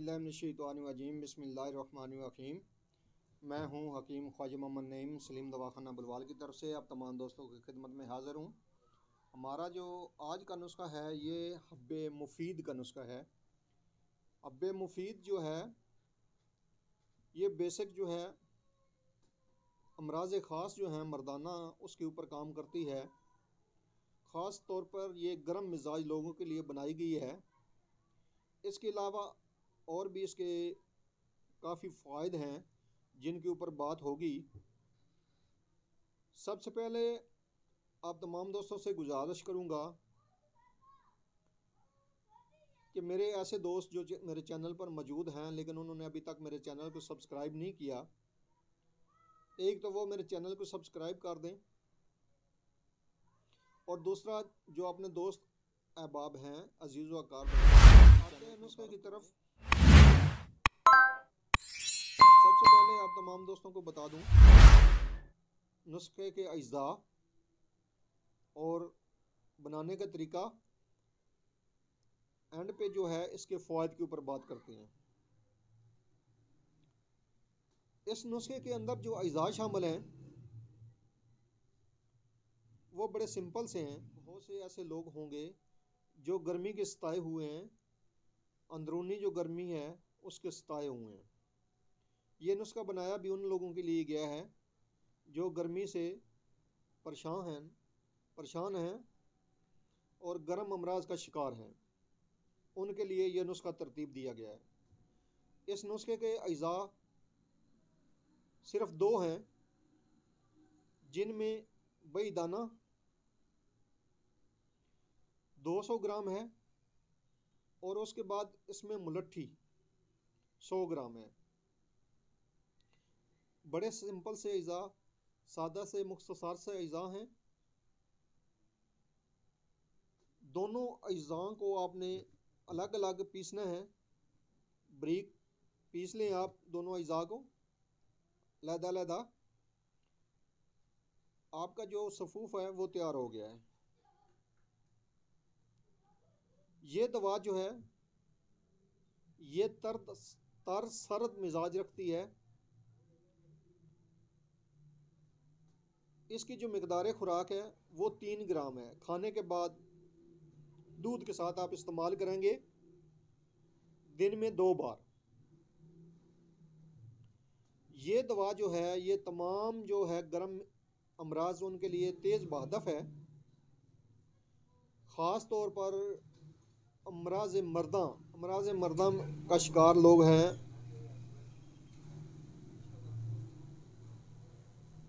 औज़ुबिल्लाहिमिनश्शैतानिर्रजीम बिस्मिल्लाहिर्रहमानिर्रहीम। मैं हूं हकीम ख्वाजा मोहम्मद नईम सलीम दवाखाना बुलवाल की तरफ से आप तमाम दोस्तों की खिदमत में हाज़िर हूं। हमारा जो आज का नुस्खा है ये हब्बे मुफीद का नुस्खा है। हब्बे मुफीद जो है ये बेसिक जो है अमराज़ ख़ास जो है मर्दाना उसके ऊपर काम करती है। ख़ास तौर पर ये गर्म मिजाज लोगों के लिए बनाई गई है। इसके अलावा और भी इसके काफ़ी फ़ायदे हैं जिनके ऊपर बात होगी। सबसे पहले आप तमाम दोस्तों से गुजारिश करूंगा कि मेरे ऐसे दोस्त जो मेरे चैनल पर मौजूद हैं लेकिन उन्होंने अभी तक मेरे चैनल को सब्सक्राइब नहीं किया, एक तो वो मेरे चैनल को सब्सक्राइब कर दें और दूसरा जो अपने दोस्त अहबाब हैं अजीज़ व अकार आते हैं नुस्खे की तरफ। सबसे पहले आप तमाम दोस्तों को बता दूं नुस्खे के अज्जा और बनाने का तरीका, एंड पे जो है इसके फ़ायदे के ऊपर बात करते हैं। इस नुस्खे के अंदर जो अज्जा शामिल हैं वो बड़े सिंपल से हैं। बहुत से ऐसे लोग होंगे जो गर्मी के सताए हुए हैं, अंदरूनी जो गर्मी है उसके सताए हुए हैं। ये नुस्खा बनाया भी उन लोगों के लिए गया है जो गर्मी से परेशान हैं और गर्म अमराज का शिकार हैं। उनके लिए यह नुस्खा तरतीब दिया गया है। इस नुस्खे के अज्जा सिर्फ दो हैं जिनमें बई दाना 200 ग्राम है और उसके बाद इसमें मुलट्ठी 100 ग्राम है। बड़े सिंपल से अज्जा, सादा से मुख्तसर से अज्जा हैं। दोनों अज्जा को आपने अलग अलग पीसना है, बारीक पीस लें आप दोनों अज्जा को लहदा। आपका जो सफूफ है वो तैयार हो गया है। ये दवा जो है ये तर सर्द मिजाज रखती है। इसकी जो मिकदार खुराक है वो 3 ग्राम है। खाने के बाद दूध के साथ आप इस्तेमाल करेंगे दिन में 2 बार। ये दवा जो है ये तमाम जो है गर्म अमराज उनके लिए तेज़ बहदफ है। ख़ास तौर पर अमराज मर्दा का शिकार लोग हैं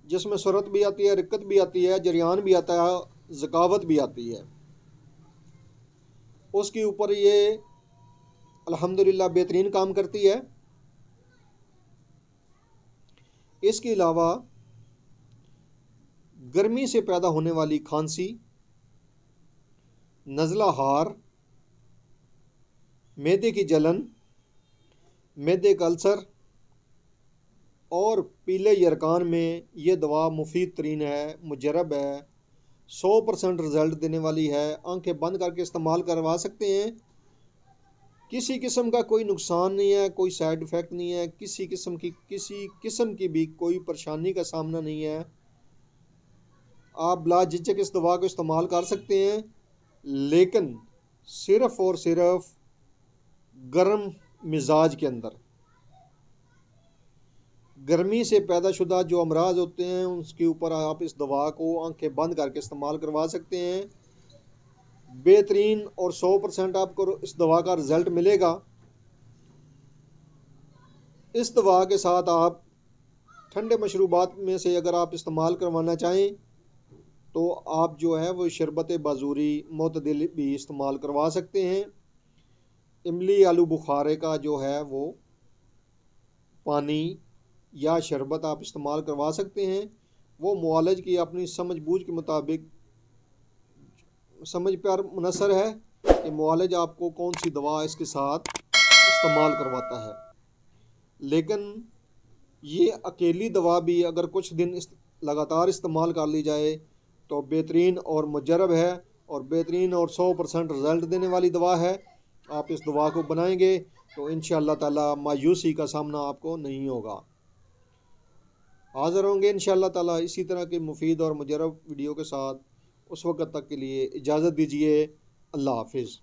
जिसमें सुरत भी आती है, रिक्कत भी आती है, जरियान भी आता है, ज़कावत भी आती है। उसके ऊपर ये अल्हम्दुलिल्लाह बेहतरीन काम करती है। इसके अलावा गर्मी से पैदा होने वाली खांसी, नज़ला हार, मैदे की जलन, मैदे का अल्सर और पीले यरकान में ये दवा मुफीद तरीन है, मुजरब है, 100% रिज़ल्ट देने वाली है। आंखें बंद करके इस्तेमाल करवा सकते हैं। किसी किस्म का कोई नुकसान नहीं है, कोई साइड इफ़ेक्ट नहीं है, किसी किस्म की भी कोई परेशानी का सामना नहीं है। आप बिला झिझक इस दवा को इस्तेमाल कर सकते हैं, लेकिन सिर्फ़ और सिर्फ गर्म मिजाज के अंदर। गर्मी से पैदाशुदा जो अमराज होते हैं उसके ऊपर आप इस दवा को आंखें बंद करके इस्तेमाल करवा सकते हैं। बेहतरीन और 100% आपको इस दवा का रिज़ल्ट मिलेगा। इस दवा के साथ आप ठंडे मशरूबात में से अगर आप इस्तेमाल करवाना चाहें तो आप जो है वो शरबत बाजूरी मोतदिल भी इस्तेमाल करवा सकते हैं। इमली आलू बुखारे का जो है वो पानी या शरबत आप इस्तेमाल करवा सकते हैं। वो मुआलज की अपनी समझ बूझ के मुताबिक समझ पर मुनसर है कि मुआलज आपको कौन सी दवा इसके साथ इस्तेमाल करवाता है। लेकिन ये अकेली दवा भी अगर कुछ दिन लगातार इस्तेमाल कर ली जाए तो बेहतरीन और मुजरब है और बेहतरीन और 100% रिज़ल्ट देने वाली दवा है। आप इस दुआ को बनाएंगे तो इंशाअल्लाह ताला मायूसी का सामना आपको नहीं होगा। हाज़िर होंगे इंशाअल्लाह ताला इसी तरह के मुफीद और मुजरब वीडियो के साथ। उस वक़्त तक के लिए इजाज़त दीजिए। अल्लाह हाफ़िज़।